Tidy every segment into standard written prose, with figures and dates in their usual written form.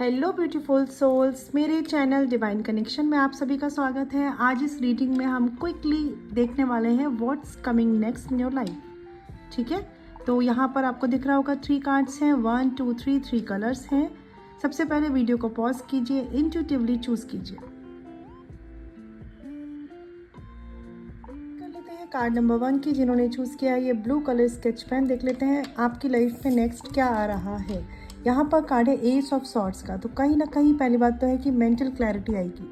Hello beautiful souls, मेरे channel divine connection में आप सभी का स्वागत है। आज इस रीडिंग में हम क्विकली देखने वाले हैं what's coming next in your life. ठीक है, तो यहाँ पर आपको दिख रहा होगा 3 कार्ड्स हैं, 1 2 3 कलर्स हैं। सबसे पहले वीडियो को पॉज कीजिए, इंट्यूटिवली चूज कीजिए। कर लेते हैं कार्ड नंबर 1 की, जिन्होंने चूज किया है ये ब्लू कलर स्केच पेन। देख लेते हैं आपकी लाइफ में नेक्स्ट क्या आ रहा है। यहाँ पर कार्ड है एस ऑफ सॉर्ड्स का, तो कहीं ना कहीं पहली बात तो है कि मेंटल क्लैरिटी आएगी।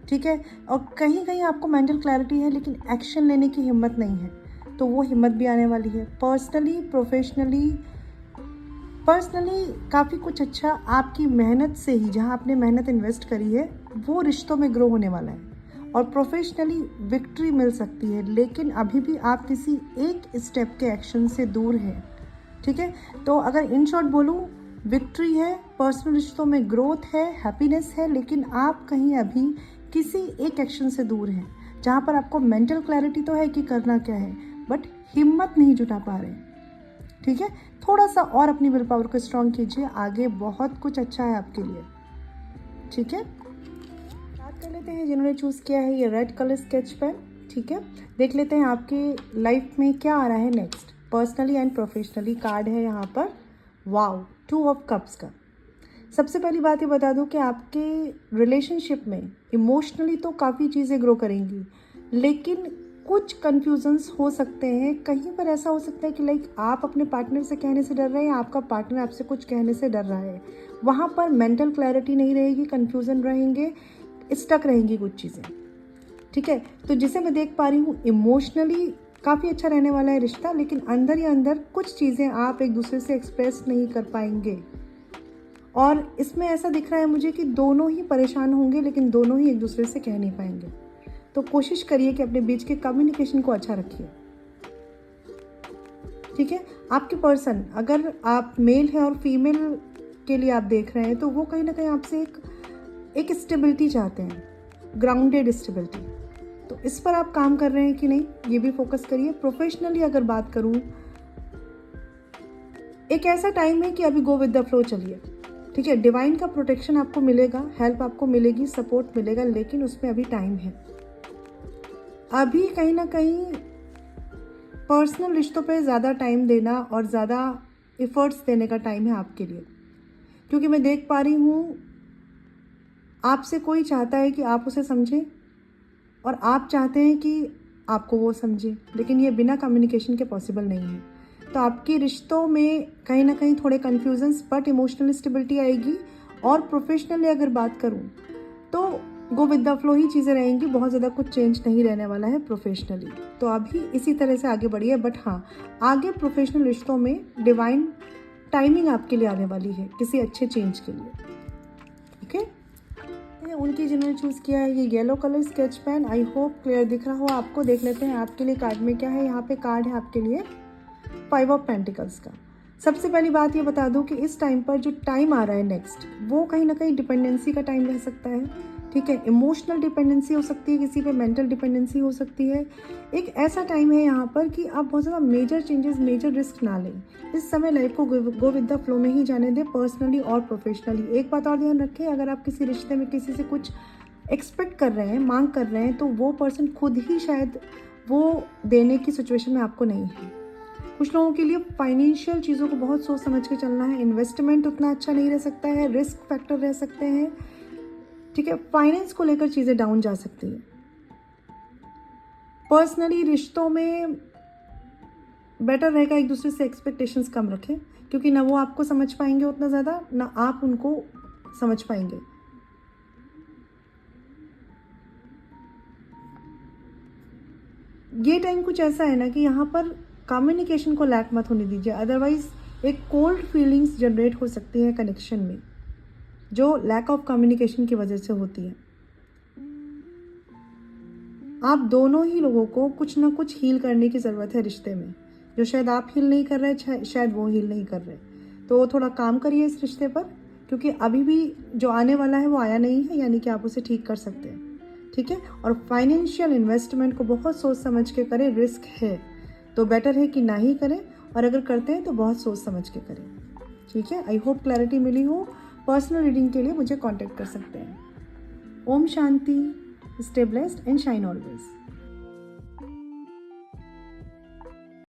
ठीक है, और कहीं कहीं आपको मेंटल क्लैरिटी है लेकिन एक्शन लेने की हिम्मत नहीं है, तो वो हिम्मत भी आने वाली है। पर्सनली काफ़ी कुछ अच्छा आपकी मेहनत से ही, जहाँ आपने मेहनत इन्वेस्ट करी है वो रिश्तों में ग्रो होने वाला है। और प्रोफेशनली विक्ट्री मिल सकती है, लेकिन अभी भी आप किसी एक स्टेप के एक्शन से दूर हैं। ठीक है, तो अगर इन शॉर्ट बोलूँ, विक्ट्री है, पर्सनल रिश्तों में ग्रोथ है, हैप्पीनेस है, लेकिन आप कहीं अभी किसी एक एक्शन से दूर हैं, जहाँ पर आपको मेंटल क्लैरिटी तो है कि करना क्या है, बट हिम्मत नहीं जुटा पा रहे। ठीक है, थोड़ा सा और अपनी विल पावर को स्ट्रॉन्ग कीजिए, आगे बहुत कुछ अच्छा है आपके लिए। ठीक है, बात कर लेते हैं जिन्होंने चूज़ किया है ये रेड कलर स्केच पेन। ठीक है, देख लेते हैं आपकी लाइफ में क्या आ रहा है next, personally and professionally. Card है यहाँ पर वाओ, 2 ऑफ कप्स का। सबसे पहली बात ये बता दूं कि आपके रिलेशनशिप में इमोशनली तो काफ़ी चीज़ें ग्रो करेंगी, लेकिन कुछ कन्फ्यूजन्स हो सकते हैं। कहीं पर ऐसा हो सकता है कि लाइक आप अपने पार्टनर से कहने से डर रहे हैं, आपका पार्टनर आपसे कुछ कहने से डर रहा है। वहाँ पर मेंटल क्लैरिटी नहीं रहेगी, कन्फ्यूज़न रहेंगे, स्टक रहेंगी कुछ चीज़ें। ठीक है, तो जिसे मैं देख पा रही हूँ इमोशनली काफ़ी अच्छा रहने वाला है रिश्ता, लेकिन अंदर ही अंदर कुछ चीज़ें आप एक दूसरे से एक्सप्रेस नहीं कर पाएंगे। और इसमें ऐसा दिख रहा है मुझे कि दोनों ही परेशान होंगे, लेकिन दोनों ही एक दूसरे से कह नहीं पाएंगे। तो कोशिश करिए कि अपने बीच के कम्युनिकेशन को अच्छा रखिए। ठीक है, आपके पर्सन, अगर आप मेल है और फीमेल के लिए आप देख रहे हैं, तो वो कहीं ना कहीं आपसे एक स्टेबिलिटी चाहते हैं, ग्राउंडेड स्टेबिलिटी। तो इस पर आप काम कर रहे हैं कि नहीं, ये भी फोकस करिए। प्रोफेशनली अगर बात करूं, एक ऐसा टाइम है कि अभी गो विद द फ्लो चलिए। ठीक है, डिवाइन का प्रोटेक्शन आपको मिलेगा, हेल्प आपको मिलेगी, सपोर्ट मिलेगा, लेकिन उसमें अभी टाइम है। अभी कहीं ना कहीं पर्सनल रिश्तों पे ज़्यादा टाइम देना और ज़्यादा एफर्ट्स देने का टाइम है आपके लिए, क्योंकि मैं देख पा रही हूँ आपसे कोई चाहता है कि आप उसे समझें और आप चाहते हैं कि आपको वो समझे, लेकिन ये बिना कम्युनिकेशन के पॉसिबल नहीं है। तो आपके रिश्तों में कहीं ना कहीं थोड़े कन्फ्यूजन्स बट इमोशनल स्टेबिलिटी आएगी। और प्रोफेशनली अगर बात करूं तो गो विद द फ्लो ही चीज़ें रहेंगी, बहुत ज़्यादा कुछ चेंज नहीं रहने वाला है प्रोफेशनली। तो अभी इसी तरह से आगे बढ़िए, बट हाँ, आगे प्रोफेशनल रिश्तों में डिवाइन टाइमिंग आपके लिए आने वाली है किसी अच्छे चेंज के लिए। ओके, उनकी जिन्होंने चूज़ किया है ये yellow colour sketch pen. I hope clear दिख रहा हो आपको। देख लेते हैं आपके लिए कार्ड में क्या है। यहाँ पे कार्ड है आपके लिए 5 ऑफ पेंटिकल्स का। सबसे पहली बात ये बता दूं कि इस टाइम पर जो टाइम आ रहा है नेक्स्ट, वो कहीं ना कहीं डिपेंडेंसी का टाइम रह सकता है। ठीक है, इमोशनल डिपेंडेंसी हो सकती है किसी पे, मेंटल डिपेंडेंसी हो सकती है। एक ऐसा टाइम है यहाँ पर कि आप बहुत ज़्यादा मेजर चेंजेस, मेजर रिस्क ना लें। इस समय लाइफ को गो विद द फ्लो में ही जाने दें, पर्सनली और प्रोफेशनली। एक बात और ध्यान रखें, अगर आप किसी रिश्ते में किसी से कुछ एक्सपेक्ट कर रहे हैं, मांग कर रहे हैं, तो वो पर्सन खुद ही शायद वो देने की सिचुएशन में आपको नहीं है। कुछ लोगों के लिए फाइनेंशियल चीज़ों को बहुत सोच समझ के चलना है। इन्वेस्टमेंट उतना अच्छा नहीं रह सकता है, रिस्क फैक्टर रह सकते हैं। ठीक है, फाइनेंस को लेकर चीज़ें डाउन जा सकती हैं। पर्सनली रिश्तों में बेटर रहेगा एक दूसरे से एक्सपेक्टेशंस कम रखें, क्योंकि ना वो आपको समझ पाएंगे उतना ज़्यादा, ना आप उनको समझ पाएंगे। ये टाइम कुछ ऐसा है ना कि यहाँ पर कम्युनिकेशन को लैक मत होने दीजिए, अदरवाइज एक कोल्ड फीलिंग्स जनरेट हो सकती है कनेक्शन में, जो लैक ऑफ कम्युनिकेशन की वजह से होती है। आप दोनों ही लोगों को कुछ ना कुछ हील करने की ज़रूरत है रिश्ते में, जो शायद आप हील नहीं कर रहे, शायद वो हील नहीं कर रहे। तो थोड़ा काम करिए इस रिश्ते पर, क्योंकि अभी भी जो आने वाला है वो आया नहीं है, यानी कि आप उसे ठीक कर सकते हैं। ठीक है, और फाइनेंशियल इन्वेस्टमेंट को बहुत सोच समझ के करें, रिस्क है तो बेटर है कि ना ही करें, और अगर करते हैं तो बहुत सोच समझ के करें। ठीक है, आई होप क्लैरिटी मिली हो। पर्सनल रीडिंग के लिए मुझे कांटेक्ट कर सकते हैं। Om Shanti, stay blessed and shine always.